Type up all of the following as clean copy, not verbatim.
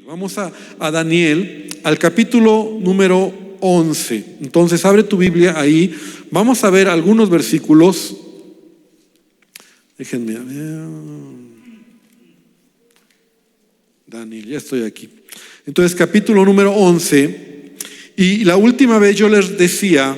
Vamos a Daniel, al capítulo número 11. Entonces abre tu Biblia ahí. Vamos a ver algunos versículos. Déjenme ver. Daniel, ya estoy aquí. Entonces capítulo número 11. Y la última vez yo les decía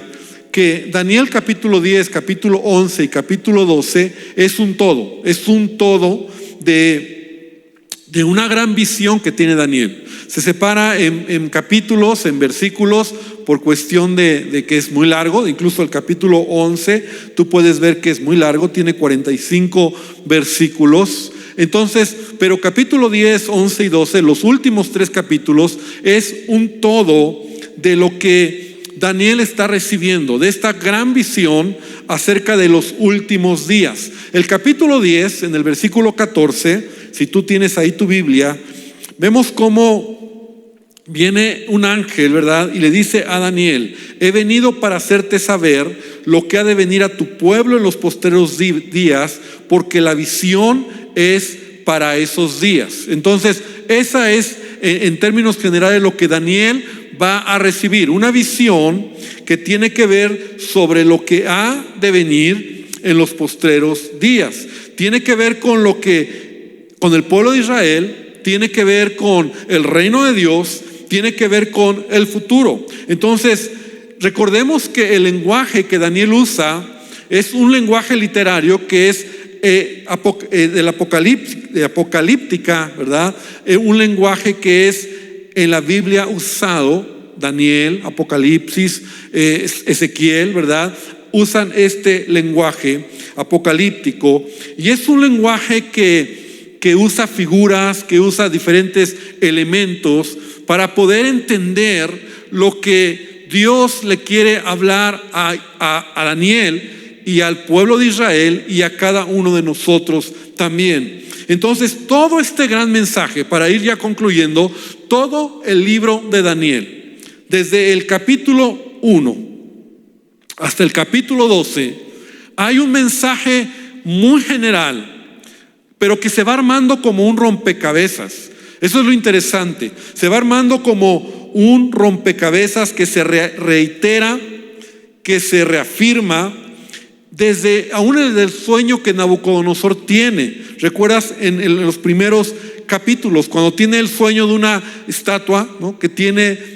que Daniel capítulo 10, capítulo 11 y capítulo 12 es un todo. Es un todo de una gran visión que tiene Daniel. Se separa en capítulos, en versículos, por cuestión de que es muy largo. Incluso el capítulo 11, tú puedes ver que es muy largo, tiene 45 versículos. Entonces, pero capítulo 10, 11 y 12, los últimos 3 capítulos, es un todo de lo que Daniel está recibiendo, de esta gran visión acerca de los últimos días. El capítulo 10, en el versículo 14, si tú tienes ahí tu Biblia, vemos cómo viene un ángel, ¿verdad? Y le dice a Daniel: he venido para hacerte saber lo que ha de venir a tu pueblo en los postreros días, porque la visión es para esos días. Entonces, esa es, en términos generales, lo que Daniel va a recibir, una visión que tiene que ver sobre lo que ha de venir en los postreros días. Tiene que ver con con el pueblo de Israel, tiene que ver con el reino de Dios, tiene que ver con el futuro. Entonces, recordemos que el lenguaje que Daniel usa es un lenguaje literario que es de la apocalíptica, ¿verdad? Un lenguaje que es en la Biblia usado. Daniel, Apocalipsis, Ezequiel, ¿verdad? Usan este lenguaje apocalíptico, y es un lenguaje que usa figuras, que usa diferentes elementos para poder entender lo que Dios le quiere hablar a Daniel y al pueblo de Israel y a cada uno de nosotros también. Entonces, todo este gran mensaje, para ir ya concluyendo, todo el libro de Daniel, desde el capítulo 1 hasta el capítulo 12, hay un mensaje muy general, pero que se va armando como un rompecabezas. Eso es lo interesante. Se va armando como un rompecabezas que se reitera, que se reafirma, aún desde el sueño que Nabucodonosor tiene. ¿Recuerdas en los primeros capítulos, cuando tiene el sueño de una estatua, ¿no? Que tiene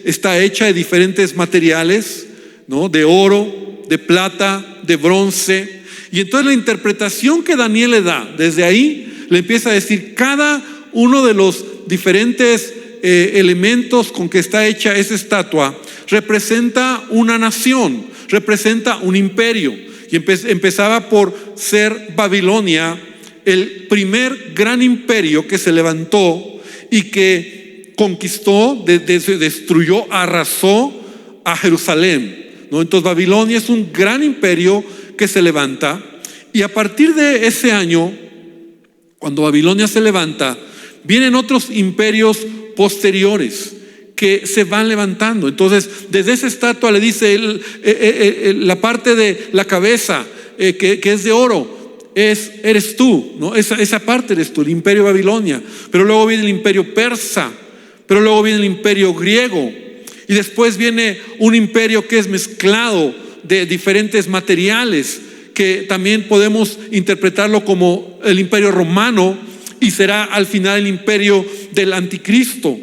está hecha de diferentes materiales, ¿no? De oro, de plata, de bronce. Y entonces la interpretación que Daniel le da, desde ahí le empieza a decir: cada uno de los diferentes elementos con que está hecha esa estatua representa una nación, representa un imperio. Y empezaba por ser Babilonia, el primer gran imperio que se levantó y que conquistó, destruyó, arrasó a Jerusalén, ¿no? Entonces Babilonia es un gran imperio que se levanta, y a partir de ese año, cuando Babilonia se levanta, vienen otros imperios posteriores que se van levantando. Entonces, desde esa estatua le dice la parte de la cabeza que es de oro, eres tú, ¿no? Esa parte eres tú, el imperio Babilonia. Pero luego viene el imperio persa, pero luego viene el imperio griego, y después viene un imperio que es mezclado de diferentes materiales, que también podemos interpretarlo como el imperio romano, y será al final el imperio del anticristo.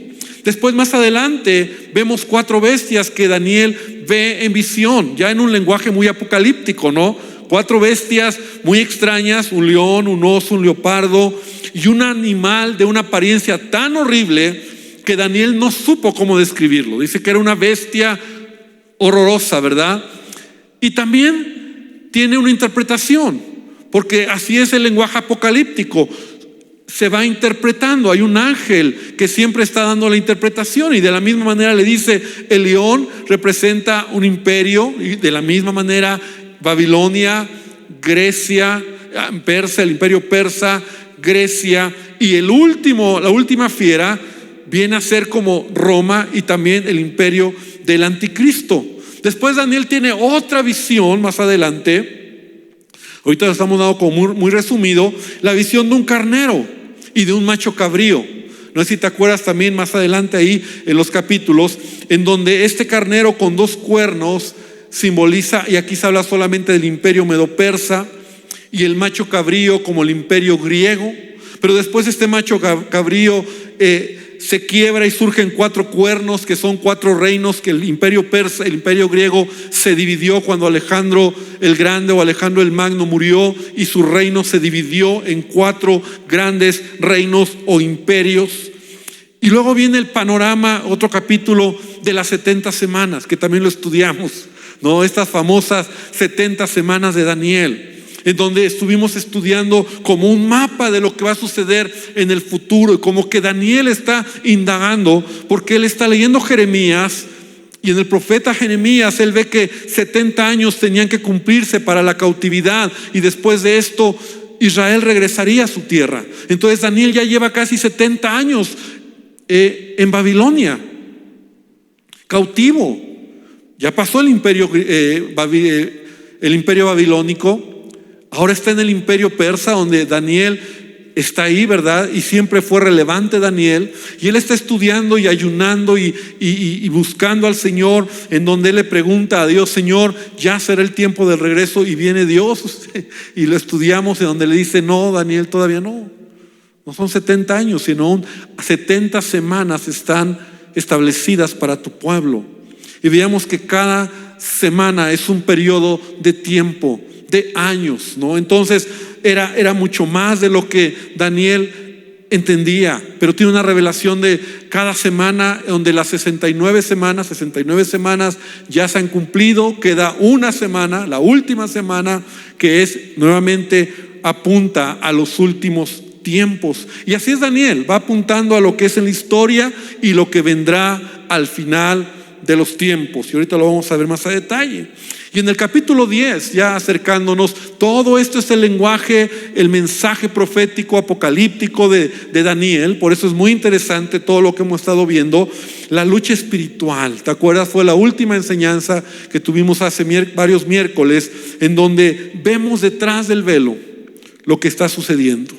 Después, más adelante, vemos 4 bestias que Daniel ve en visión, ya en un lenguaje muy apocalíptico, ¿no? 4 bestias muy extrañas: un león, un oso, un leopardo y un animal de una apariencia tan horrible que Daniel no supo cómo describirlo. Dice que era una bestia horrorosa, ¿verdad? Y también tiene una interpretación, porque así es el lenguaje apocalíptico. Se va interpretando, hay un ángel que siempre está dando la interpretación, y de la misma manera le dice: el león representa un imperio, y de la misma manera Babilonia, Grecia, Persia, el imperio persa, Grecia, y la última fiera viene a ser como Roma, y también el imperio del anticristo. Después Daniel tiene otra visión más adelante. Ahorita lo estamos dando como muy resumido, la visión de un carnero y de un macho cabrío, No sé si te acuerdas también más adelante ahí en los capítulos, en donde este carnero con 2 cuernos simboliza, y aquí se habla solamente del imperio medo-persa, y el macho cabrío como el imperio griego. Pero después este macho cabrío se quiebra y surgen 4 cuernos, que son 4 reinos, que el imperio persa, el imperio griego se dividió cuando Alejandro el Grande o Alejandro el Magno murió, y su reino se dividió en 4 grandes reinos o imperios. Y luego viene el panorama, otro capítulo de las 70 semanas, que también lo estudiamos, ¿no? Estas famosas 70 semanas de Daniel, en donde estuvimos estudiando como un mapa de lo que va a suceder en el futuro, y como que Daniel está indagando, porque él está leyendo Jeremías, y en el profeta Jeremías él ve que 70 años tenían que cumplirse para la cautividad, y después de esto Israel regresaría a su tierra. Entonces Daniel ya lleva casi 70 años en Babilonia, cautivo. Ya pasó el imperio babilónico. Ahora está en el imperio persa, donde Daniel está ahí, ¿verdad? Y siempre fue relevante Daniel. Y él está estudiando y ayunando y buscando al Señor, en donde él le pregunta a Dios: Señor, ya será el tiempo del regreso. Y viene Dios y lo estudiamos, en donde le dice: no, Daniel, todavía no. No son 70 años, sino 70 semanas están establecidas para tu pueblo. Y veamos que cada semana es un periodo de tiempo, de años, ¿no? Entonces era mucho más de lo que Daniel entendía, pero tiene una revelación de cada semana, donde las 69 semanas ya se han cumplido. Queda una semana, la última semana, que es nuevamente apunta a los últimos tiempos. Y así es Daniel, va apuntando a lo que es en la historia y lo que vendrá al final de los tiempos, y ahorita lo vamos a ver más a detalle. Y en el capítulo 10, ya acercándonos, todo esto es el lenguaje, el mensaje profético apocalíptico de Daniel. Por eso es muy interesante todo lo que hemos estado viendo. La lucha espiritual, ¿te acuerdas? Fue la última enseñanza que tuvimos hace varios miércoles, en donde vemos detrás del velo lo que está sucediendo.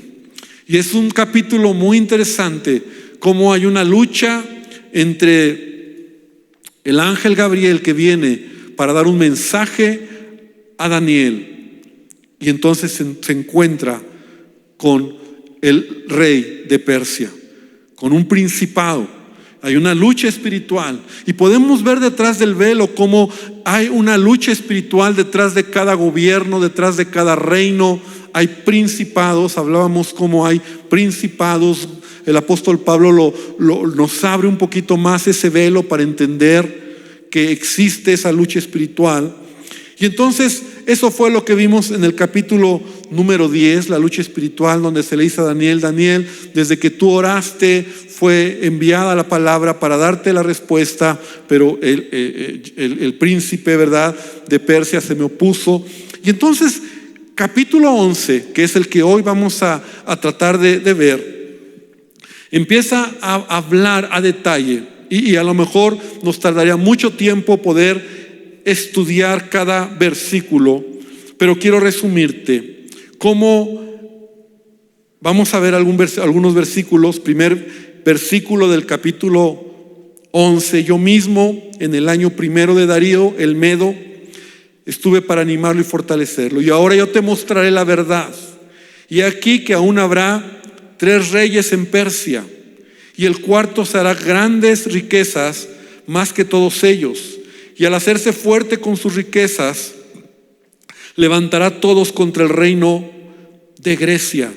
Y es un capítulo muy interesante, cómo hay una lucha entre el ángel Gabriel, que viene para dar un mensaje a Daniel, y entonces se encuentra con el rey de Persia, con un principado. Hay una lucha espiritual, y podemos ver detrás del velo cómo hay una lucha espiritual detrás de cada gobierno, detrás de cada reino. Hay principados, hablábamos cómo hay principados. El apóstol Pablo nos abre un poquito más ese velo para entender que existe esa lucha espiritual. Y entonces eso fue lo que vimos en el capítulo número 10, la lucha espiritual, donde se le dice a Daniel: Daniel, desde que tú oraste fue enviada la palabra para darte la respuesta, pero el príncipe, ¿verdad?, de Persia se me opuso. Y entonces capítulo 11, que es el que hoy vamos a tratar de ver, empieza a hablar a detalle. Y a lo mejor nos tardaría mucho tiempo poder estudiar cada versículo, pero quiero resumirte cómo vamos a ver algunos versículos. Primer versículo del capítulo 11: yo mismo, en el año 1 de Darío el Medo, estuve para animarlo y fortalecerlo. Y ahora yo te mostraré la verdad. Y aquí que aún habrá 3 reyes en Persia, y el cuarto se hará grandes riquezas más que todos ellos, y al hacerse fuerte con sus riquezas, levantará todos contra el reino de Grecia.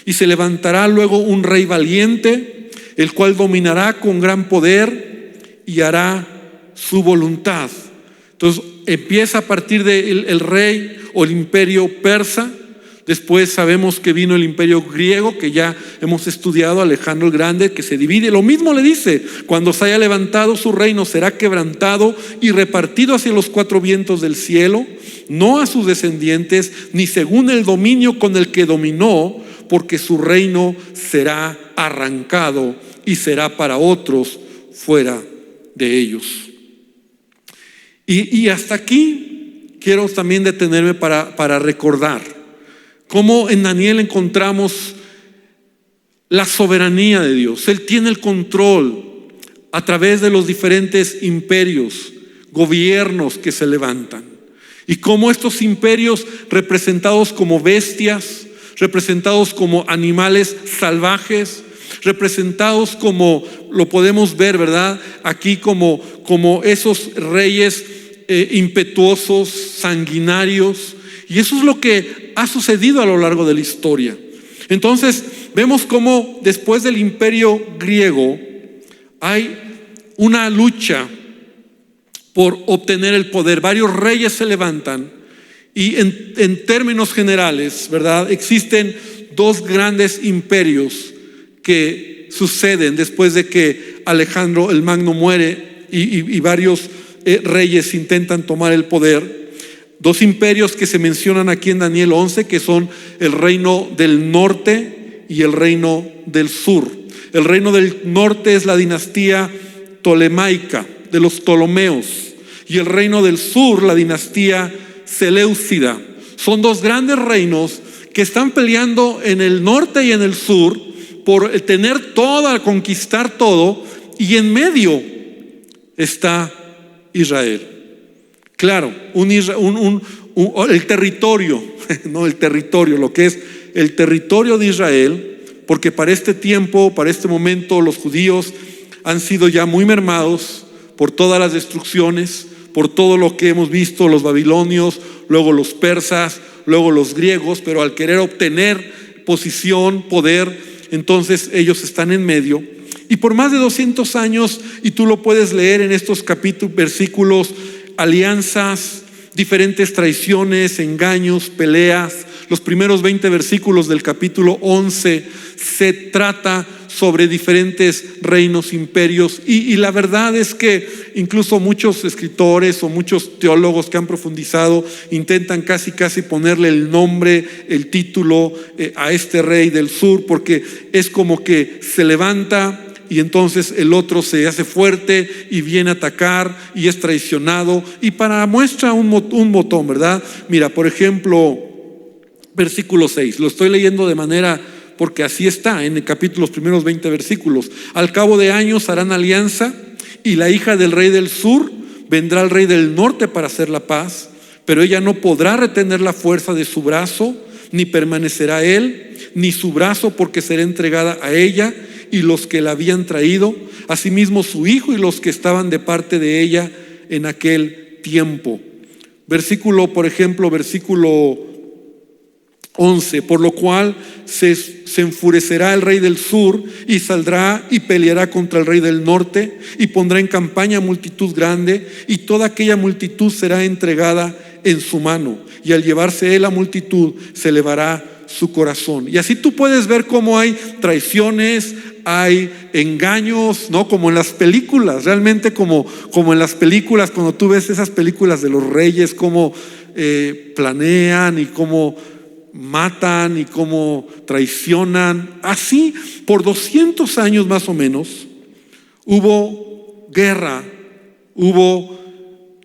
Y se levantará luego un rey valiente, el cual dominará con gran poder y hará su voluntad. Entonces empieza a partir del rey o el imperio persa. Después sabemos que vino el imperio griego, que ya hemos estudiado, Alejandro el Grande, que se divide. Lo mismo le dice: cuando se haya levantado su reino, será quebrantado y repartido hacia los 4 vientos del cielo, no a sus descendientes, ni según el dominio con el que dominó, porque su reino será arrancado y será para otros fuera de ellos. Y hasta aquí quiero también detenerme para recordar cómo en Daniel encontramos la soberanía de Dios. Él tiene el control a través de los diferentes imperios, gobiernos que se levantan. Y cómo estos imperios, representados como bestias, representados como animales salvajes, representados como, lo podemos ver, ¿verdad? Aquí como esos reyes impetuosos, sanguinarios. Y eso es lo que ha sucedido a lo largo de la historia. Entonces vemos cómo después del imperio griego hay una lucha por obtener el poder. Varios reyes se levantan y en términos generales, ¿verdad? Existen dos grandes imperios que suceden después de que Alejandro el Magno muere y varios reyes intentan tomar el poder. Dos imperios que se mencionan aquí en Daniel 11, que son el reino del norte y el reino del sur. El reino del norte es la dinastía tolemaica de los Ptolomeos, y el reino del sur, la dinastía Seleucida. Son dos grandes reinos que están peleando en el norte y en el sur por tener todo, conquistar todo, y en medio está Israel. Claro, el territorio, no el territorio, lo que es el territorio de Israel, porque para este tiempo, para este momento, los judíos han sido ya muy mermados por todas las destrucciones, por todo lo que hemos visto, los babilonios, luego los persas, luego los griegos, pero al querer obtener posición, poder, entonces ellos están en medio. Y por más de 200 años, y tú lo puedes leer en estos capítulos, versículos, alianzas, diferentes traiciones, engaños, peleas. Los primeros 20 versículos del capítulo 11 se trata sobre diferentes reinos, imperios, y la verdad es que incluso muchos escritores o muchos teólogos que han profundizado intentan casi ponerle el nombre, el título a este rey del sur, porque es como que se levanta y entonces el otro se hace fuerte y viene a atacar y es traicionado. Y para muestra un botón, ¿verdad? Mira, por ejemplo, versículo 6, lo estoy leyendo de manera, porque así está en el capítulo, los primeros 20 versículos. Al cabo de años harán alianza, y la hija del rey del sur vendrá al rey del norte para hacer la paz, pero ella no podrá retener la fuerza de su brazo, ni permanecerá él, ni su brazo, porque será entregada a ella y los que la habían traído, asimismo su hijo y los que estaban de parte de ella en aquel tiempo. Versículo, por ejemplo, versículo 11, por lo cual se enfurecerá el rey del sur y saldrá y peleará contra el rey del norte y pondrá en campaña multitud grande, y toda aquella multitud será entregada en su mano, y al llevarse él la multitud se elevará su corazón. Y así tú puedes ver cómo hay traiciones, hay engaños, ¿no? Como en las películas, realmente como en las películas, cuando tú ves esas películas de los reyes, cómo planean y cómo matan y cómo traicionan. Así por 200 años más o menos hubo guerra, hubo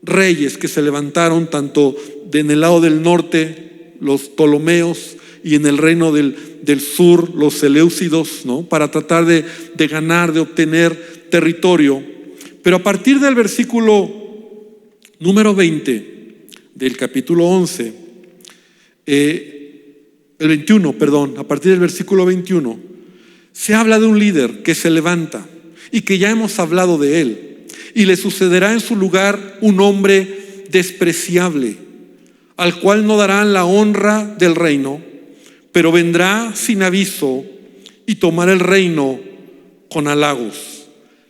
reyes que se levantaron tanto en el lado del norte, los Ptolomeos, y en el reino del sur, los Seleucidos, ¿no? Para tratar de ganar, de obtener territorio. Pero a partir del versículo número 20 del capítulo 11, el 21, perdón, a partir del versículo 21, se habla de un líder que se levanta y que ya hemos hablado de él, y le sucederá en su lugar un hombre despreciable, al cual no darán la honra del reino, pero vendrá sin aviso y tomará el reino con halagos.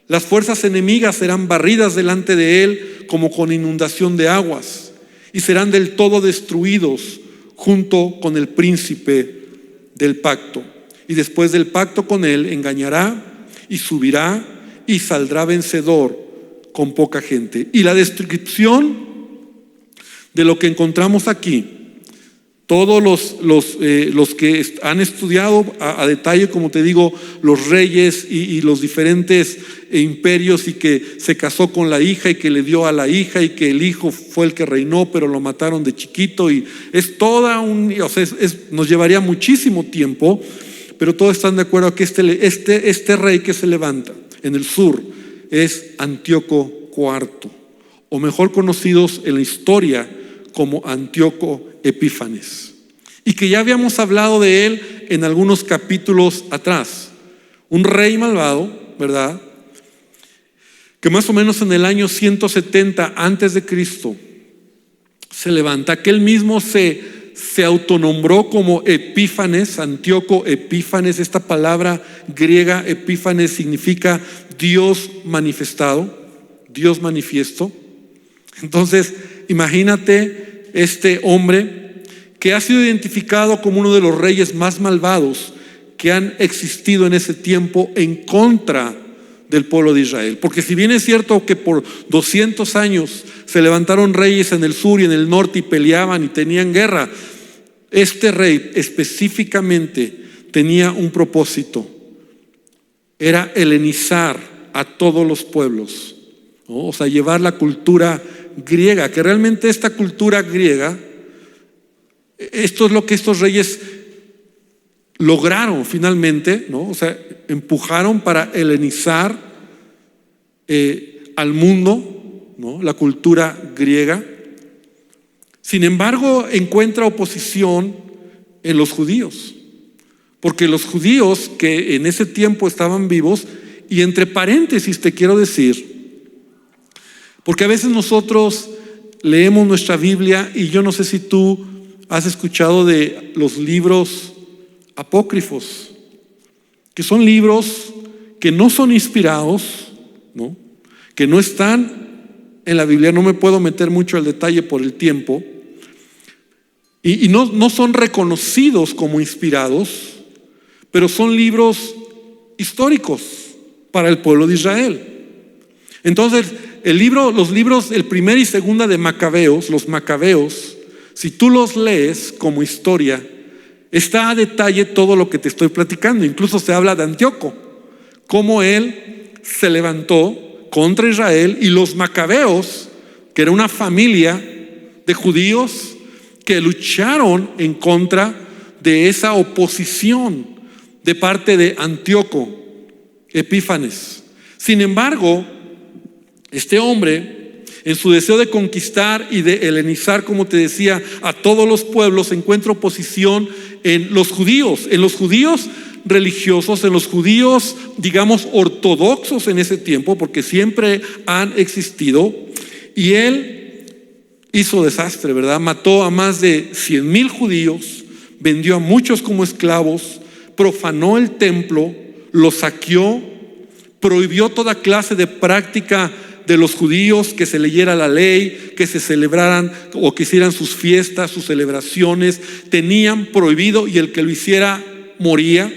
Las fuerzas enemigas serán barridas delante de él como con inundación de aguas, y serán del todo destruidos junto con el príncipe del pacto. Y después del pacto con él engañará y subirá y saldrá vencedor con poca gente. Y la descripción de lo que encontramos aquí, todos los que han estudiado a detalle, como te digo, los reyes y los diferentes imperios, y que se casó con la hija y que le dio a la hija y que el hijo fue el que reinó pero lo mataron de chiquito, y es toda nos llevaría muchísimo tiempo, pero todos están de acuerdo que este rey que se levanta en el sur es Antíoco IV, o mejor conocidos en la historia como Antíoco Epífanes, y que ya habíamos hablado de él en algunos capítulos atrás. Un rey malvado, ¿verdad?, que más o menos en el año 170 antes de Cristo se levanta, que él mismo se autonombró como Epífanes, Antíoco Epífanes. Esta palabra griega Epífanes significa Dios manifestado, Dios manifiesto. Entonces, imagínate este hombre que ha sido identificado como uno de los reyes más malvados que han existido en ese tiempo en contra del pueblo de Israel. Porque si bien es cierto que por 200 años se levantaron reyes en el sur y en el norte y peleaban y tenían guerra, este rey específicamente tenía un propósito: era helenizar a todos los pueblos, ¿no? O sea, llevar la cultura griega, que realmente esta cultura griega, esto es lo que estos reyes lograron finalmente, ¿no? O sea, empujaron para helenizar al mundo, ¿no?, la cultura griega. Sin embargo, encuentra oposición en los judíos, porque los judíos que en ese tiempo estaban vivos, y entre paréntesis te quiero decir, porque a veces nosotros leemos nuestra Biblia, y yo no sé si tú has escuchado de los libros apócrifos, que son libros que no son inspirados, ¿no?, que no están en la Biblia. No me puedo meter mucho al detalle por el tiempo, y no son reconocidos como inspirados, pero son libros históricos para el pueblo de Israel. Entonces, los libros, el primer y segunda de Macabeos, los Macabeos, si tú los lees como historia, está a detalle todo lo que te estoy platicando. Incluso se habla de Antíoco, cómo él se levantó contra Israel, y los Macabeos, que era una familia de judíos que lucharon en contra de esa oposición de parte de Antíoco Epífanes. Sin embargo, este hombre, en su deseo de conquistar y de helenizar, como te decía, a todos los pueblos, encuentra oposición en los judíos religiosos, en los judíos, digamos, ortodoxos en ese tiempo, porque siempre han existido. Y él hizo desastre, ¿verdad? Mató a más de 100,000 judíos, vendió a muchos como esclavos, profanó el templo, lo saqueó, prohibió toda clase de práctica de los judíos, que se leyera la ley, que se celebraran o que hicieran sus fiestas, sus celebraciones. Tenían prohibido, y el que lo hiciera moría.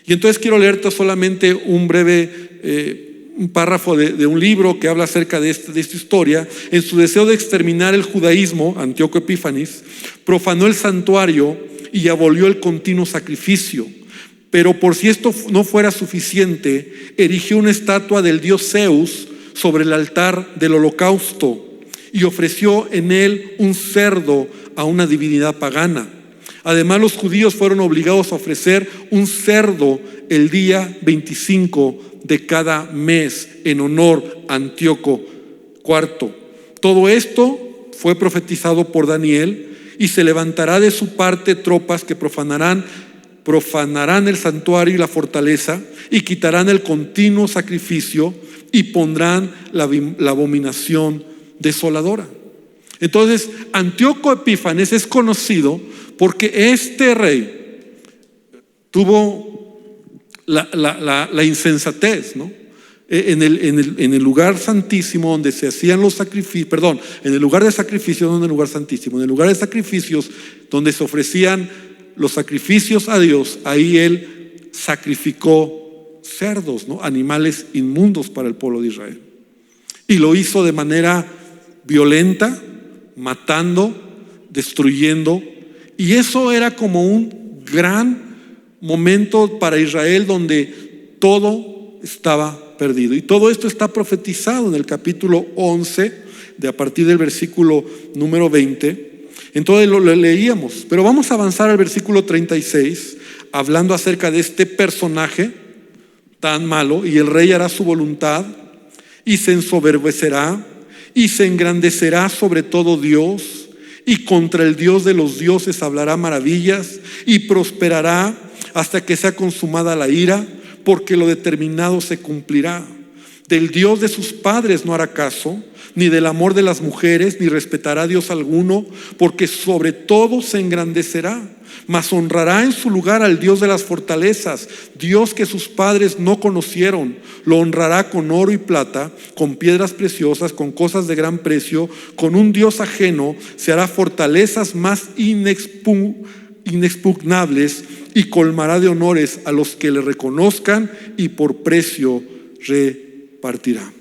Y entonces quiero leerte solamente un breve un párrafo de un libro que habla acerca de esta historia. En su deseo de exterminar el judaísmo, Antíoco Epífanes profanó el santuario y abolió el continuo sacrificio. Pero por si esto no fuera suficiente, erigió una estatua del dios Zeus sobre el altar del holocausto y ofreció en él un cerdo a una divinidad pagana. Además, los judíos fueron obligados a ofrecer un cerdo el día 25 de cada mes en honor a Antíoco IV. Todo esto fue profetizado por Daniel, y se levantará de su parte tropas que profanarán el santuario y la fortaleza, y quitarán el continuo sacrificio, y pondrán la abominación desoladora. Entonces, Antíoco Epífanes es conocido porque este rey tuvo la insensatez, ¿no?, en el lugar santísimo donde se hacían los sacrificios, en el lugar de sacrificios, no en el lugar santísimo, en el lugar de sacrificios donde se ofrecían los sacrificios a Dios, ahí él sacrificó cerdos, ¿no?, animales inmundos para el pueblo de Israel. Y lo hizo de manera violenta, matando, destruyendo. Y eso era como un gran momento para Israel, donde todo estaba perdido. Y todo esto está profetizado en el capítulo 11, a partir del versículo número 20. Entonces lo leíamos, pero vamos a avanzar al versículo 36. hablando acerca de este personaje tan malo, y el rey hará su voluntad y se ensoberbecerá y se engrandecerá sobre todo Dios, y contra el Dios de los dioses hablará maravillas y prosperará hasta que sea consumada la ira, porque lo determinado se cumplirá. Del Dios de sus padres no hará caso, ni del amor de las mujeres, ni respetará a Dios alguno, porque sobre todo se engrandecerá, mas honrará en su lugar al Dios de las fortalezas, Dios que sus padres no conocieron. Lo honrará con oro y plata, con piedras preciosas, con cosas de gran precio. Con un Dios ajeno se hará fortalezas más inexpugnables, y colmará de honores a los que le reconozcan, y por precio repartirá.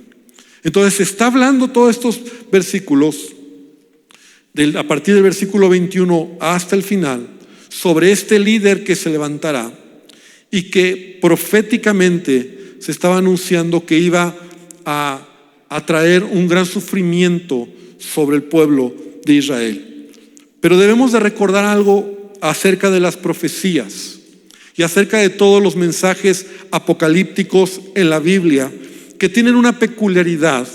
Entonces está hablando todos estos versículos, a partir del versículo 21 hasta el final, sobre este líder que se levantará y que proféticamente se estaba anunciando que iba a traer un gran sufrimiento sobre el pueblo de Israel. Pero debemos de recordar algo acerca de las profecías y acerca de todos los mensajes apocalípticos en la Biblia, que tienen una peculiaridad.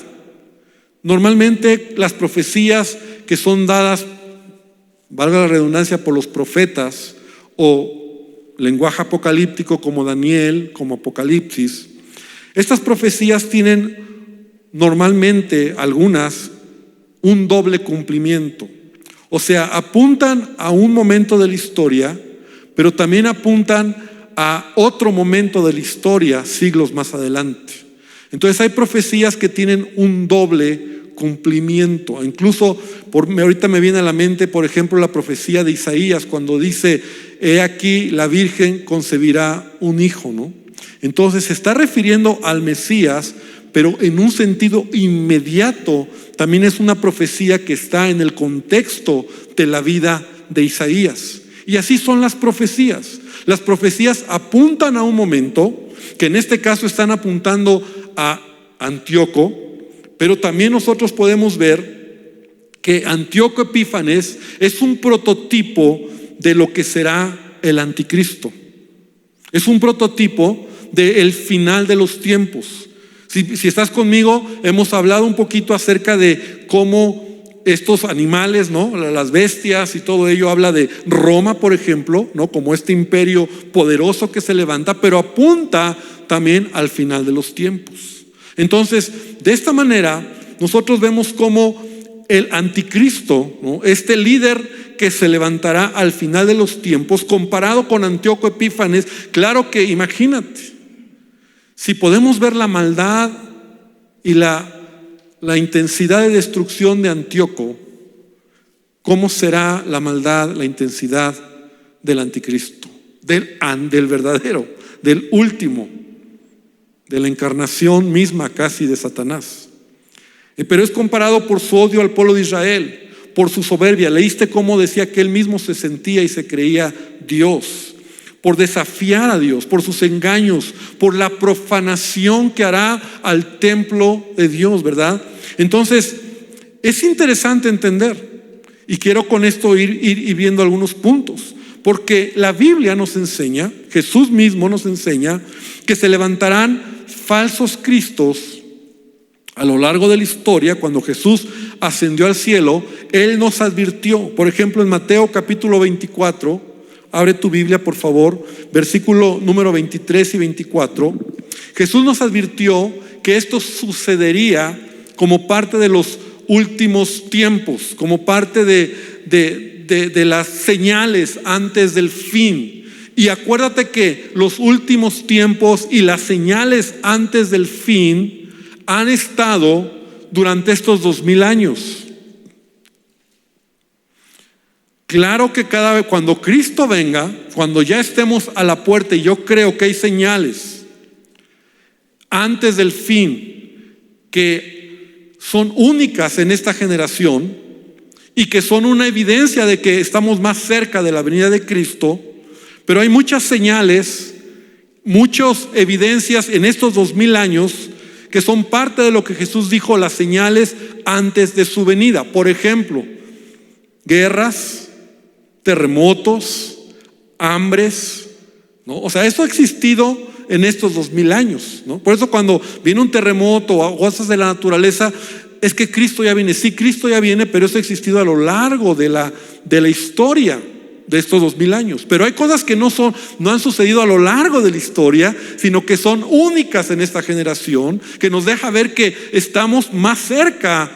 Normalmente las profecías que son dadas, valga la redundancia, por los profetas o lenguaje apocalíptico como Daniel, como Apocalipsis, estas profecías tienen normalmente, algunas, un doble cumplimiento. O sea, apuntan a un momento de la historia, pero también apuntan a otro momento de la historia siglos más adelante. Entonces hay profecías que tienen un doble cumplimiento. Incluso ahorita me viene a la mente, por ejemplo, la profecía de Isaías, cuando dice: he aquí la Virgen concebirá un hijo, ¿no? Entonces se está refiriendo al Mesías, pero en un sentido inmediato también es una profecía que está en el contexto de la vida de Isaías. Y así son las profecías. Las profecías apuntan a un momento, que en este caso están apuntando a Antíoco, pero también nosotros podemos ver que Antíoco Epífanes es un prototipo de lo que será el anticristo. Es un prototipo del final de los tiempos. Si estás conmigo, hemos hablado un poquito acerca de cómo estos animales, ¿no?, las bestias y todo ello, habla de Roma, por ejemplo, ¿no?, como este imperio poderoso que se levanta, pero apunta también al final de los tiempos. Entonces, de esta manera, nosotros vemos cómo el anticristo, ¿no?, este líder que se levantará al final de los tiempos, comparado con Antíoco Epífanes, claro que imagínate, si podemos ver la maldad y la intensidad de destrucción de Antíoco, ¿cómo será la maldad, la intensidad del anticristo? Del verdadero, del último, de la encarnación misma casi de Satanás. Pero es comparado por su odio al pueblo de Israel, por su soberbia. Leíste cómo decía que él mismo se sentía y se creía Dios, por desafiar a Dios, por sus engaños, por la profanación que hará al templo de Dios, ¿verdad? Entonces, es interesante entender, y quiero con esto ir viendo algunos puntos, porque la Biblia nos enseña, Jesús mismo nos enseña, que se levantarán falsos cristos a lo largo de la historia. Cuando Jesús ascendió al cielo, Él nos advirtió, por ejemplo, en Mateo capítulo 24, abre tu Biblia, por favor, versículo número 23 y 24. Jesús nos advirtió que esto sucedería como parte de los últimos tiempos, como parte de las señales antes del fin. Y acuérdate que los últimos tiempos y las señales antes del fin han estado durante estos 2000 años. Claro que cuando Cristo venga, cuando ya estemos a la puerta, y yo creo que hay señales antes del fin que son únicas en esta generación y que son una evidencia de que estamos más cerca de la venida de Cristo. Pero hay muchas señales, muchas evidencias en estos 2000 años que son parte de lo que Jesús dijo, las señales antes de su venida. Por ejemplo, guerras, terremotos, hambres, ¿no? O sea, eso ha existido en estos 2000 años, ¿no? Por eso cuando viene un terremoto o cosas de la naturaleza, es que Cristo ya viene. Sí, Cristo ya viene, pero eso ha existido a lo largo de la historia de estos 2000 años. Pero hay cosas que no han sucedido a lo largo de la historia, sino que son únicas en esta generación, que nos deja ver que estamos más cerca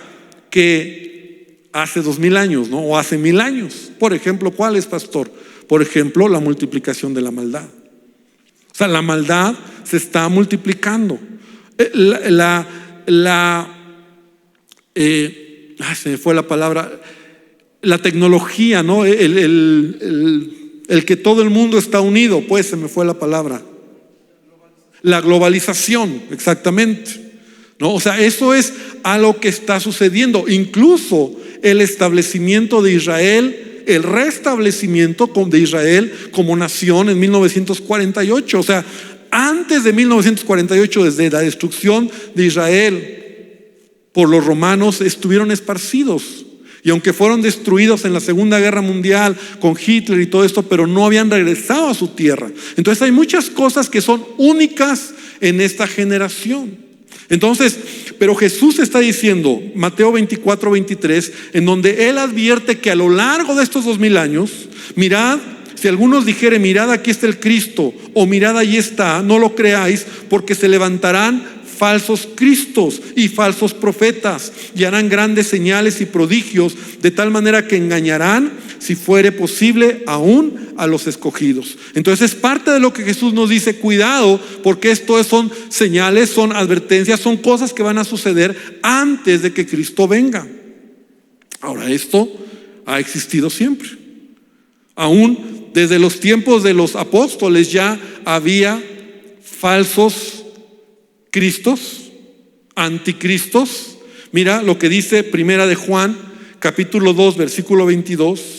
que hace 2000 años, ¿no? O hace 1000 años. Por ejemplo, ¿cuál es, pastor? Por ejemplo, la multiplicación de la maldad. O sea, la maldad se está multiplicando. Se me fue la palabra. La tecnología, ¿no? El que todo el mundo está unido, pues se me fue la palabra. La globalización, exactamente, ¿no? O sea, eso es algo que está sucediendo. Incluso el establecimiento de Israel, el restablecimiento de Israel como nación en 1948. O sea, antes de 1948, desde la destrucción de Israel por los romanos, estuvieron esparcidos. Y aunque fueron destruidos en la Segunda Guerra Mundial con Hitler y todo esto, pero no habían regresado a su tierra. Entonces hay muchas cosas que son únicas en esta generación. Entonces, pero Jesús está diciendo, Mateo 24:23, en donde Él advierte que a lo largo de estos 2000 años, mirad, si algunos dijeren, mirad aquí está el Cristo, o mirad allí está, no lo creáis, porque se levantarán falsos cristos y falsos profetas, y harán grandes señales y prodigios, de tal manera que engañarán, si fuere posible, aún a los escogidos. Entonces es parte de lo que Jesús nos dice: cuidado, porque esto son señales, son advertencias, son cosas que van a suceder antes de que Cristo venga. Ahora, esto ha existido siempre. Aún desde los tiempos de los apóstoles ya había falsos cristos, anticristos. Mira lo que dice Primera de Juan, capítulo 2, versículo 22.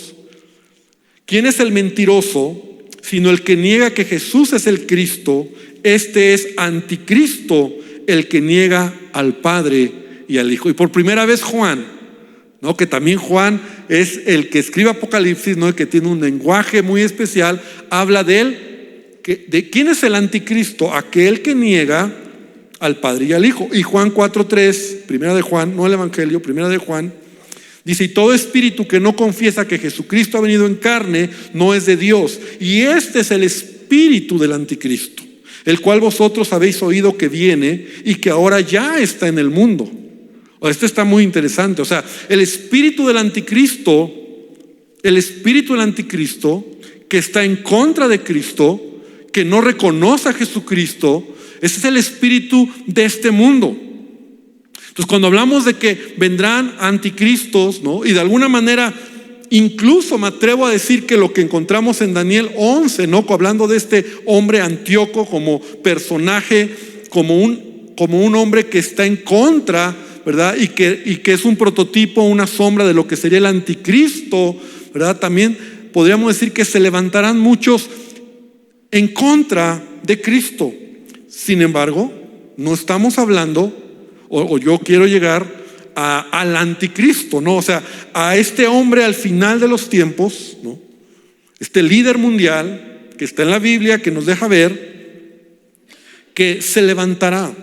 ¿Quién es el mentiroso sino el que niega que Jesús es el Cristo? Este es anticristo, el que niega al Padre y al Hijo. Y por primera vez Juan, ¿no? Que también Juan es el que escribe Apocalipsis, ¿no? Que tiene un lenguaje muy especial, habla de él, de quién es el anticristo: aquel que niega al Padre y al Hijo. Y Juan 4:3, Primera de Juan, no el Evangelio, Primera de Juan, dice: y todo espíritu que no confiesa que Jesucristo ha venido en carne no es de Dios. Y este es el espíritu del anticristo, el cual vosotros habéis oído que viene y que ahora ya está en el mundo. Esto está muy interesante. O sea, el espíritu del anticristo que está en contra de Cristo, que no reconoce a Jesucristo, ese es el espíritu de este mundo. Entonces, cuando hablamos de que vendrán anticristos, ¿no? Y de alguna manera, incluso me atrevo a decir que lo que encontramos en Daniel 11, ¿no? Hablando de este hombre Antíoco como personaje, como un hombre que está en contra, ¿verdad? Y que es un prototipo, una sombra de lo que sería el anticristo, ¿verdad? También podríamos decir que se levantarán muchos en contra de Cristo. Sin embargo, no estamos hablando, o yo quiero llegar al anticristo, ¿no? O sea, a este hombre al final de los tiempos, ¿no? Este líder mundial que está en la Biblia, que nos deja ver que se levantará,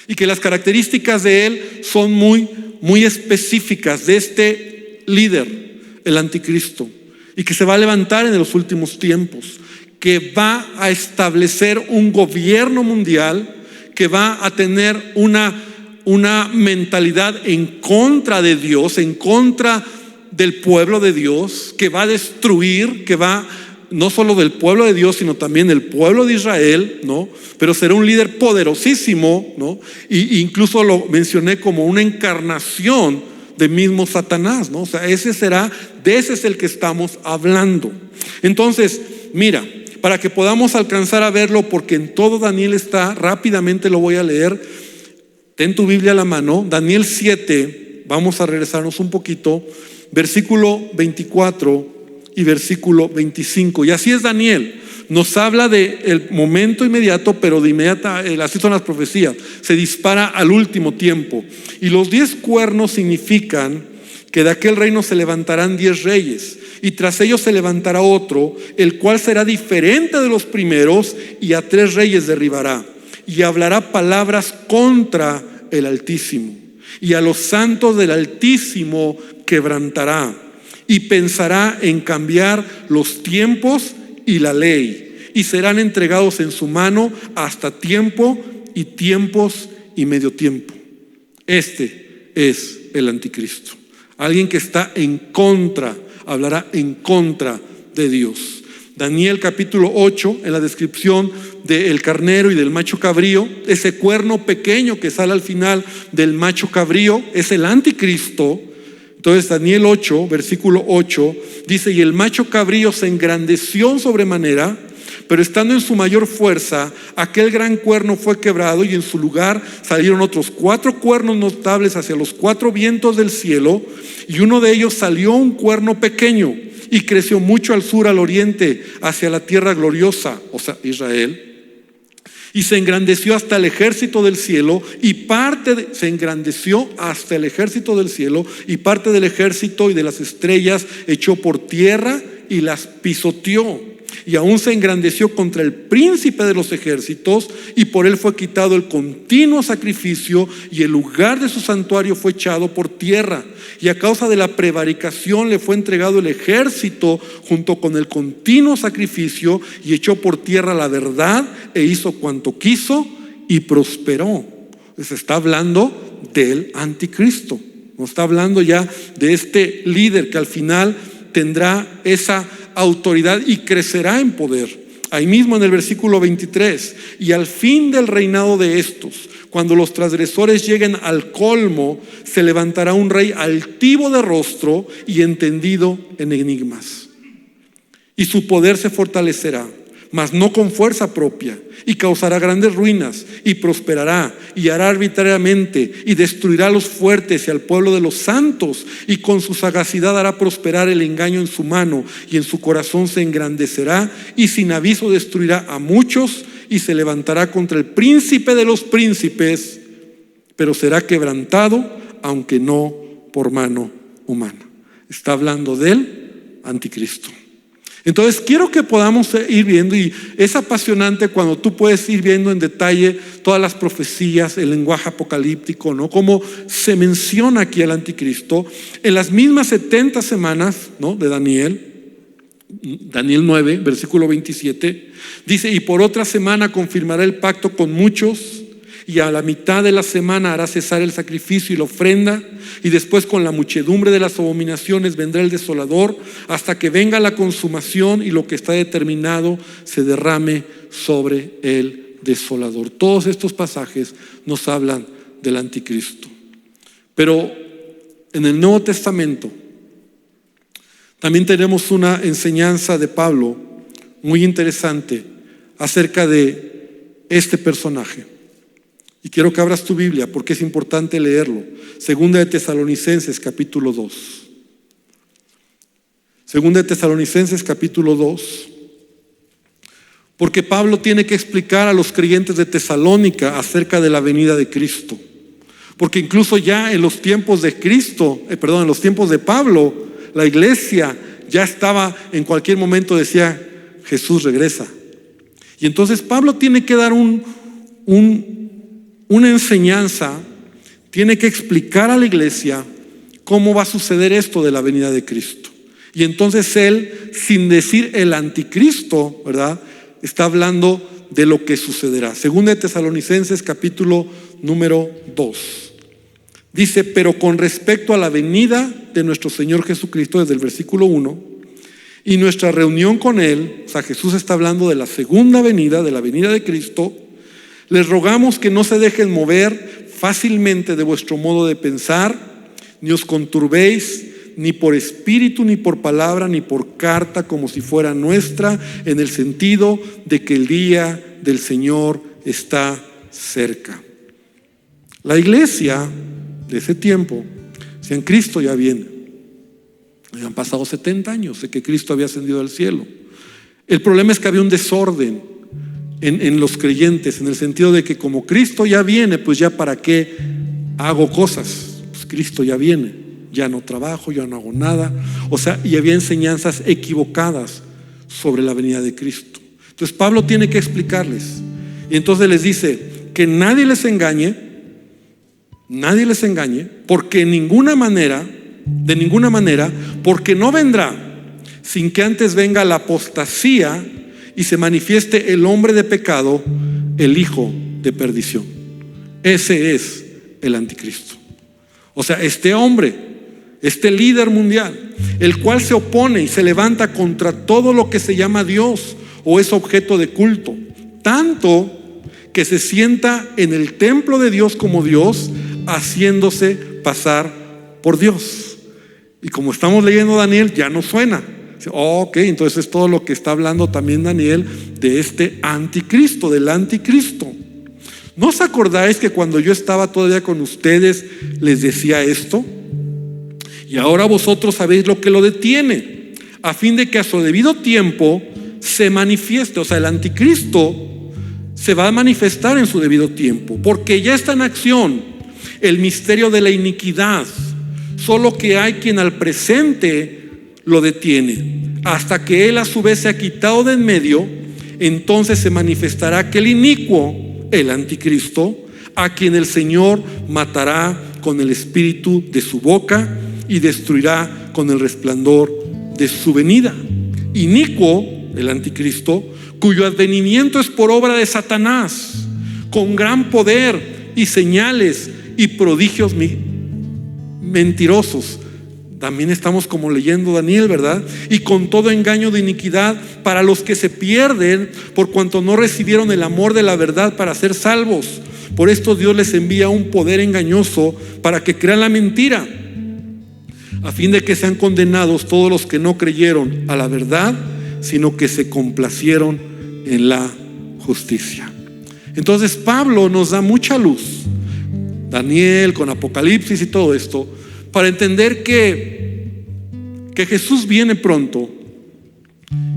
y que las características de él son muy, muy específicas de este líder, el anticristo, y que se va a levantar en los últimos tiempos, que va a establecer un gobierno mundial, que va a tener una mentalidad en contra de Dios, en contra del pueblo de Dios, que va a destruir, que va no solo del pueblo de Dios, sino también del pueblo de Israel, ¿no? Pero será un líder poderosísimo, ¿no? Y incluso lo mencioné como una encarnación del mismo Satanás, ¿no? O sea, ese es el que estamos hablando. Entonces, mira, para que podamos alcanzar a verlo, porque en todo Daniel está, rápidamente lo voy a leer. Ten tu Biblia a la mano, Daniel 7, vamos a regresarnos un poquito, versículo 24 y versículo 25. Y así es Daniel, nos habla del momento inmediato, pero de inmediata, así son las profecías, se dispara al último tiempo. Y los 10 cuernos significan que de aquel reino se levantarán 10 reyes, y tras ellos se levantará otro, el cual será diferente de los primeros, y a 3 reyes derribará, y hablará palabras contra el Altísimo, y a los santos del Altísimo quebrantará, y pensará en cambiar los tiempos y la ley, y serán entregados en su mano hasta tiempo y tiempos y medio tiempo. Este es el anticristo. Alguien que está en contra, hablará en contra de Dios. Daniel capítulo 8, en la descripción del carnero y del macho cabrío, ese cuerno pequeño que sale al final del macho cabrío es el anticristo. Entonces Daniel 8, versículo 8, dice: y el macho cabrío se engrandeció sobremanera, pero estando en su mayor fuerza, aquel gran cuerno fue quebrado, y en su lugar salieron otros 4 cuernos notables hacia los 4 vientos del cielo, y uno de ellos salió un cuerno pequeño, y creció mucho al sur, al oriente, hacia la tierra gloriosa, o sea, Israel, y se engrandeció hasta el ejército del cielo, y se engrandeció hasta el ejército del cielo, y parte del ejército y de las estrellas echó por tierra y las pisoteó. Y aún se engrandeció contra el príncipe de los ejércitos, y por él fue quitado el continuo sacrificio, y el lugar de su santuario fue echado por tierra. Y a causa de la prevaricación le fue entregado el ejército junto con el continuo sacrificio, y echó por tierra la verdad, e hizo cuanto quiso, y prosperó. Se está hablando del anticristo. No está hablando ya de este líder que al final tendrá esa autoridad y crecerá en poder. Ahí mismo en el versículo 23: y al fin del reinado de estos, cuando los transgresores lleguen al colmo, se levantará un rey altivo de rostro y entendido en enigmas, y su poder se fortalecerá, mas no con fuerza propia, y causará grandes ruinas, y prosperará, y hará arbitrariamente, y destruirá a los fuertes y al pueblo de los santos, y con su sagacidad hará prosperar el engaño en su mano, y en su corazón se engrandecerá, y sin aviso destruirá a muchos, y se levantará contra el príncipe de los príncipes, pero será quebrantado, aunque no por mano humana. Está hablando del anticristo. Entonces quiero que podamos ir viendo, y es apasionante cuando tú puedes ir viendo en detalle todas las profecías, el lenguaje apocalíptico, ¿no? Cómo se menciona aquí al anticristo en las mismas 70 semanas, ¿no?, de Daniel 9, versículo 27, dice: y por otra semana confirmará el pacto con muchos, y a la mitad de la semana hará cesar el sacrificio y la ofrenda, y después con la muchedumbre de las abominaciones vendrá el desolador, hasta que venga la consumación y lo que está determinado se derrame sobre el desolador. Todos estos pasajes nos hablan del anticristo. Pero en el Nuevo Testamento también tenemos una enseñanza de Pablo muy interesante acerca de este personaje. Y quiero que abras tu Biblia porque es importante leerlo. Segunda de Tesalonicenses capítulo 2. Segunda de Tesalonicenses capítulo 2. Porque Pablo tiene que explicar a los creyentes de Tesalónica acerca de la venida de Cristo. Porque incluso ya en los tiempos de en los tiempos de Pablo, la iglesia ya estaba, en cualquier momento decía: Jesús regresa. Y entonces Pablo tiene que dar una enseñanza, tiene que explicar a la iglesia cómo va a suceder esto de la venida de Cristo. Y entonces él, sin decir el anticristo, ¿verdad?, está hablando de lo que sucederá. Segunda de Tesalonicenses capítulo número 2. Dice: pero con respecto a la venida de nuestro Señor Jesucristo, desde el versículo 1, y nuestra reunión con Él, o sea, Jesús está hablando de la segunda venida, de la venida de Cristo, les rogamos que no se dejen mover fácilmente de vuestro modo de pensar, ni os conturbéis, ni por espíritu, ni por palabra, ni por carta, como si fuera nuestra, en el sentido de que el día del Señor está cerca. La iglesia de ese tiempo decían: Cristo ya viene. Habían pasado 70 años de que Cristo había ascendido al cielo. El problema es que había un desorden en los creyentes, en el sentido de que como Cristo ya viene, pues ya para qué hago cosas, pues Cristo ya viene, ya no trabajo, ya no hago nada. O sea, y había enseñanzas equivocadas sobre la venida de Cristo. Entonces Pablo tiene que explicarles. Y entonces les dice que nadie les engañe, porque de ninguna manera, porque no vendrá sin que antes venga la apostasía y se manifieste el hombre de pecado, el hijo de perdición. Ese es el anticristo. O sea, este hombre, este líder mundial, el cual se opone y se levanta contra todo lo que se llama Dios o es objeto de culto, tanto que se sienta en el templo de Dios como Dios, haciéndose pasar por Dios. Y como estamos leyendo Daniel, ya no suena. Ok, entonces es todo lo que está hablando también Daniel de este anticristo, del anticristo. ¿No os acordáis que cuando yo estaba todavía con ustedes les decía esto? Y ahora vosotros sabéis lo que lo detiene, a fin de que a su debido tiempo se manifieste. O sea, el anticristo se va a manifestar en su debido tiempo, porque ya está en acción el misterio de la iniquidad, solo que hay quien al presente lo detiene, hasta que él a su vez se ha quitado de en medio. Entonces se manifestará aquel inicuo, el anticristo, a quien el Señor matará con el espíritu de su boca y destruirá con el resplandor de su venida. Inicuo, el anticristo, cuyo advenimiento es por obra de Satanás, con gran poder y señales y prodigios mentirosos. También estamos como leyendo Daniel, ¿verdad? Y con todo engaño de iniquidad para los que se pierden, por cuanto no recibieron el amor de la verdad para ser salvos. Por esto Dios les envía un poder engañoso para que crean la mentira, a fin de que sean condenados todos los que no creyeron a la verdad, sino que se complacieron en la justicia. Entonces Pablo nos da mucha luz, Daniel con Apocalipsis y todo esto, para entender que Jesús viene pronto.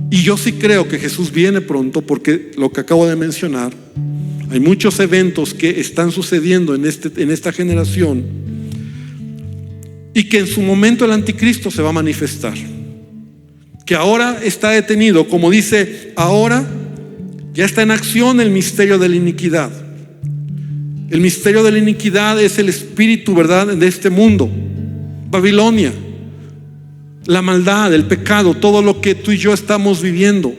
Y yo sí creo que Jesús viene pronto, porque lo que acabo de mencionar, hay muchos eventos que están sucediendo en esta generación, y que en su momento el anticristo se va a manifestar, que ahora está detenido, como dice, ahora ya está en acción el misterio de la iniquidad. El misterio de la iniquidad es el espíritu, ¿verdad?, de este mundo, Babilonia, la maldad, el pecado, todo lo que tú y yo estamos viviendo.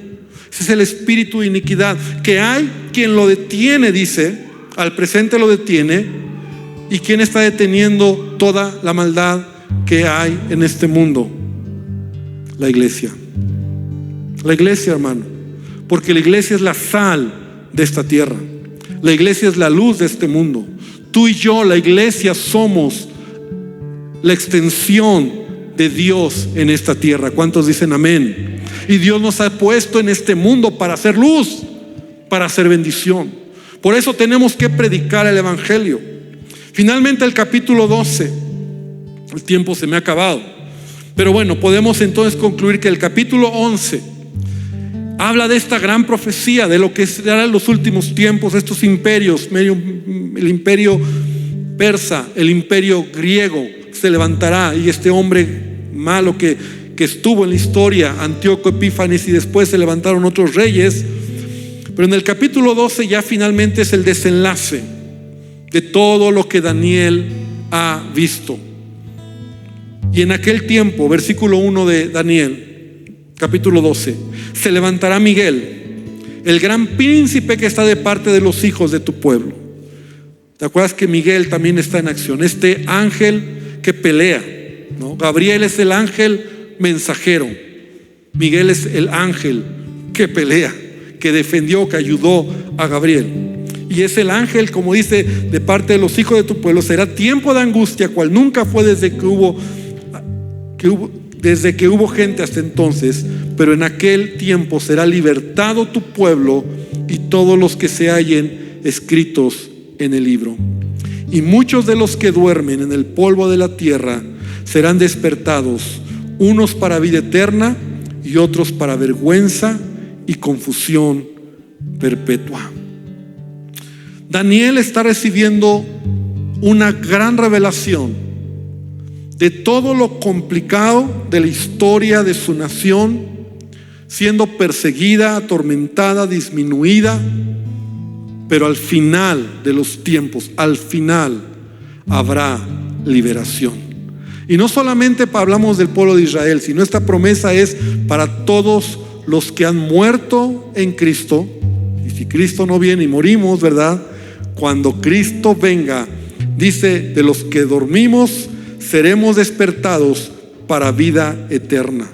Ese es el espíritu de iniquidad, que hay quien lo detiene, dice, al presente lo detiene. ¿Y quién está deteniendo toda la maldad que hay en este mundo? La iglesia. La iglesia, hermano, porque la iglesia es la sal de esta tierra. La iglesia es la luz de este mundo. Tú y yo, la iglesia, somos la extensión de Dios en esta tierra. ¿Cuántos dicen amén? Y Dios nos ha puesto en este mundo para hacer luz, para hacer bendición. Por eso tenemos que predicar el evangelio. Finalmente, el capítulo 12, el tiempo se me ha acabado, pero bueno, podemos entonces concluir que el capítulo 11 habla de esta gran profecía, de lo que será en los últimos tiempos, estos imperios, el imperio persa, el imperio griego se levantará, y este hombre malo que estuvo en la historia, Antíoco Epífanes, y después se levantaron otros reyes. Pero en el capítulo 12 ya finalmente es el desenlace de todo lo que Daniel ha visto. Y en aquel tiempo, versículo 1 de Daniel, capítulo 12, se levantará Miguel, el gran príncipe que está de parte de los hijos de tu pueblo. ¿Te acuerdas que Miguel también está en acción? Este ángel que pelea, ¿no? Gabriel es el ángel mensajero, Miguel es el ángel que pelea, que defendió, que ayudó a Gabriel. Y es el ángel, como dice, de parte de los hijos de tu pueblo. Será tiempo de angustia, cual nunca fue desde que hubo gente hasta entonces, pero en aquel tiempo será libertado tu pueblo y todos los que se hallen escritos en el libro. Y muchos de los que duermen en el polvo de la tierra serán despertados, unos para vida eterna y otros para vergüenza y confusión perpetua. Daniel está recibiendo una gran revelación de todo lo complicado de la historia de su nación, siendo perseguida, atormentada, disminuida, pero al final de los tiempos, al final habrá liberación. Y no solamente hablamos del pueblo de Israel, sino esta promesa es para todos los que han muerto en Cristo. Y si Cristo no viene y morimos, ¿verdad? Cuando Cristo venga, dice, de los que dormimos seremos despertados para vida eterna.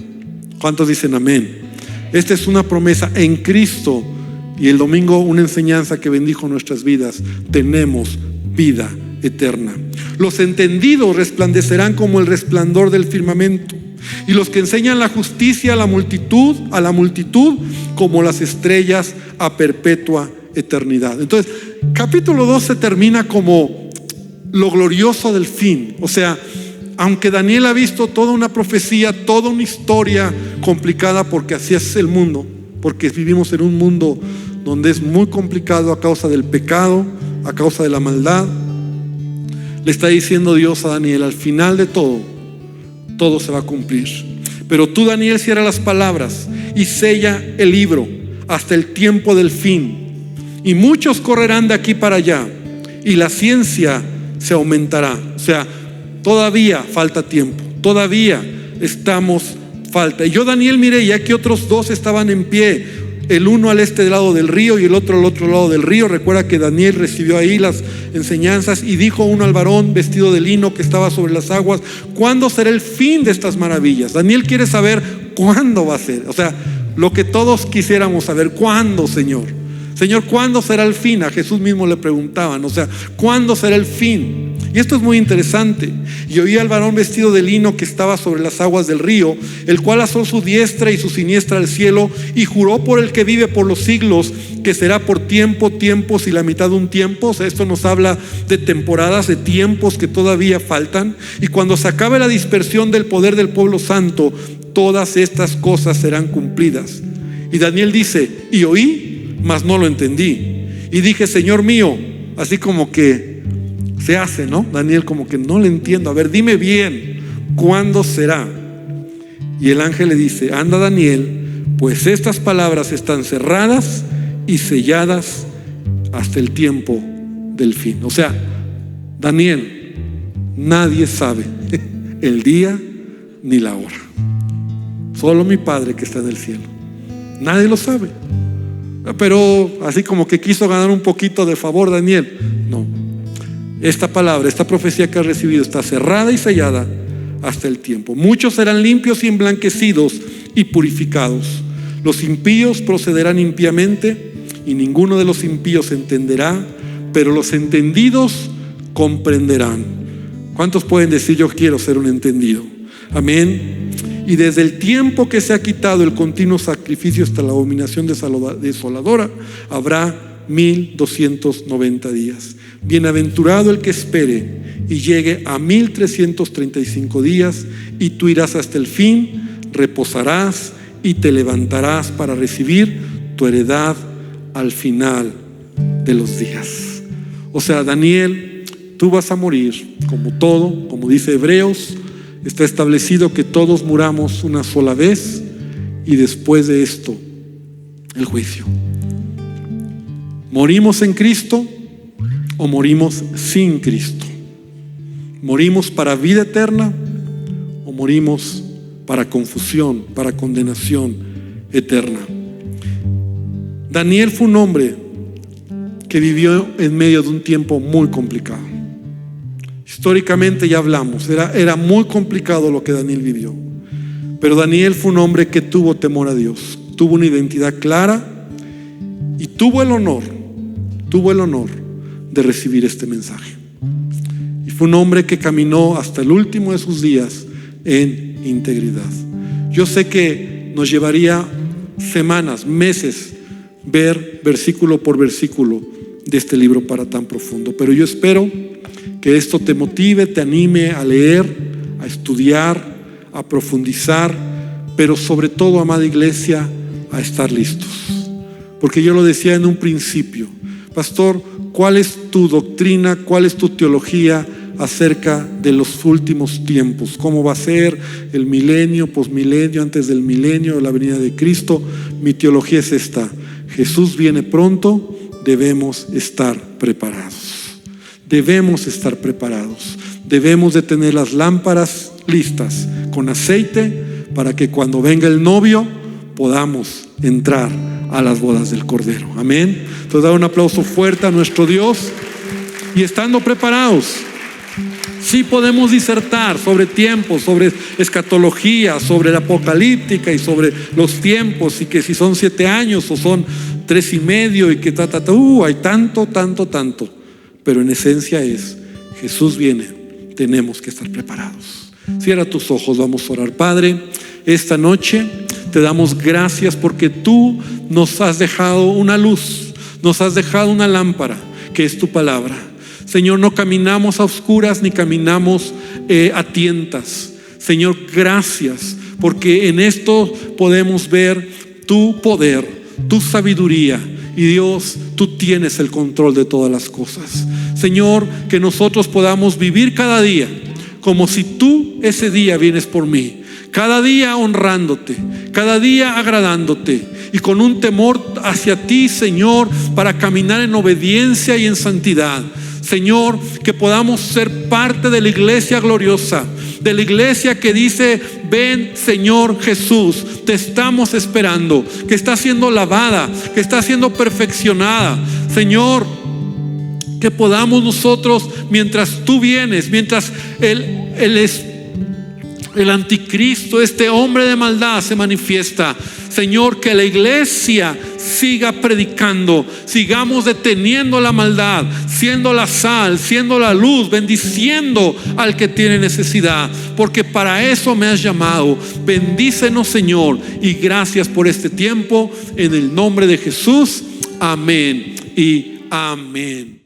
¿Cuántos dicen amén? Esta es una promesa en Cristo. Y el domingo una enseñanza que bendijo nuestras vidas. Tenemos vida eterna. Los entendidos resplandecerán como el resplandor del firmamento, y los que enseñan la justicia a la multitud como las estrellas a perpetua eternidad. Entonces, capítulo 12 termina como lo glorioso del fin. O sea, aunque Daniel ha visto toda una profecía, toda una historia complicada, porque así es el mundo, porque vivimos en un mundo donde es muy complicado a causa del pecado, a causa de la maldad, le está diciendo Dios a Daniel: al final de todo se va a cumplir. Pero tú, Daniel, cierra las palabras y sella el libro hasta el tiempo del fin. Y muchos correrán de aquí para allá, y la ciencia se aumentará. O sea, todavía falta tiempo, todavía falta. Y yo, Daniel, miré, ya que otros dos estaban en pie, el uno al este del lado del río y el otro al otro lado del río. Recuerda que Daniel recibió ahí las enseñanzas, y dijo uno al varón vestido de lino que estaba sobre las aguas: ¿cuándo será el fin de estas maravillas? Daniel quiere saber cuándo va a ser. O sea, lo que todos quisiéramos saber: ¿cuándo, Señor? Señor, ¿cuándo será el fin? A Jesús mismo le preguntaban, o sea, ¿cuándo será el fin? Y esto es muy interesante. Y oí al varón vestido de lino que estaba sobre las aguas del río, el cual alzó su diestra y su siniestra al cielo, y juró por el que vive por los siglos, que será por tiempos y la mitad de un tiempo. O sea, esto nos habla de temporadas, de tiempos que todavía faltan. Y cuando se acabe la dispersión del poder del pueblo santo, todas estas cosas serán cumplidas. Y Daniel dice: y oí, mas no lo entendí. Y dije: Señor mío, así como que se hace, ¿no? Daniel como que no le entiendo. A ver, dime bien, ¿cuándo será? Y el ángel le dice: anda, Daniel, pues estas palabras están cerradas y selladas hasta el tiempo del fin. O sea, Daniel, nadie sabe el día ni la hora. Solo mi Padre que está en el cielo. Nadie lo sabe. Pero así como que quiso ganar un poquito de favor Daniel. No. Esta palabra, esta profecía que has recibido está cerrada y sellada hasta el tiempo. Muchos serán limpios y emblanquecidos y purificados. Los impíos procederán impíamente, y ninguno de los impíos entenderá, pero los entendidos comprenderán. ¿Cuántos pueden decir: yo quiero ser un entendido? Amén. Y desde el tiempo que se ha quitado el continuo sacrificio hasta la abominación desoladora, habrá 1290 días. Bienaventurado el que espere y llegue a 1335 días, y tú irás hasta el fin, reposarás y te levantarás para recibir tu heredad al final de los días. O sea, Daniel, tú vas a morir como todo, como dice Hebreos, está establecido que todos muramos una sola vez, y después de esto, el juicio. ¿Morimos en Cristo o morimos sin Cristo? ¿Morimos para vida eterna o morimos para confusión, para condenación eterna? Daniel fue un hombre que vivió en medio de un tiempo muy complicado. Históricamente ya hablamos, era muy complicado lo que Daniel vivió. Pero Daniel fue un hombre que tuvo temor a Dios, tuvo una identidad clara y tuvo el honor de recibir este mensaje. Y fue un hombre que caminó hasta el último de sus días en integridad. Yo sé que nos llevaría semanas, meses, ver versículo por versículo de este libro para tan profundo, pero yo espero que esto te motive, te anime a leer, a estudiar, a profundizar, pero sobre todo, amada iglesia, a estar listos. Porque yo lo decía en un principio: pastor, ¿cuál es tu doctrina? ¿Cuál es tu teología acerca de los últimos tiempos, cómo va a ser el milenio, posmilenio, antes del milenio, la venida de Cristo. Mi teología es esta: Jesús viene pronto, debemos estar preparados. Debemos estar preparados. Debemos de tener las lámparas listas con aceite para que cuando venga el novio podamos entrar a las bodas del Cordero. Amén. Entonces, dar un aplauso fuerte a nuestro Dios. Y estando preparados, sí podemos disertar sobre tiempos, sobre escatología, sobre la apocalíptica y sobre los tiempos, y que si son 7 años o son 3.5 y que hay tanto. Pero en esencia es: Jesús viene, tenemos que estar preparados. Cierra tus ojos, vamos a orar. Padre, esta noche te damos gracias porque tú nos has dejado una luz, nos has dejado una lámpara, que es tu palabra. Señor, no caminamos a oscuras ni caminamos a tientas. Señor, gracias, porque en esto podemos ver tu poder, tu sabiduría. Y Dios, tú tienes el control de todas las cosas. Señor, que nosotros podamos vivir cada día como si tú ese día vienes por mí. Cada día honrándote, cada día agradándote y con un temor hacia ti, Señor, para caminar en obediencia y en santidad. Señor, que podamos ser parte de la iglesia gloriosa, de la iglesia que dice: ven, Señor Jesús, te estamos esperando, que está siendo lavada, que está siendo perfeccionada. Señor, que podamos nosotros, mientras tú vienes, mientras el anticristo, este hombre de maldad, se manifiesta, Señor, que la iglesia siga predicando, sigamos deteniendo la maldad, siendo la sal, siendo la luz, bendiciendo al que tiene necesidad, porque para eso me has llamado. Bendícenos, Señor, y gracias por este tiempo, en el nombre de Jesús. Amén y amén.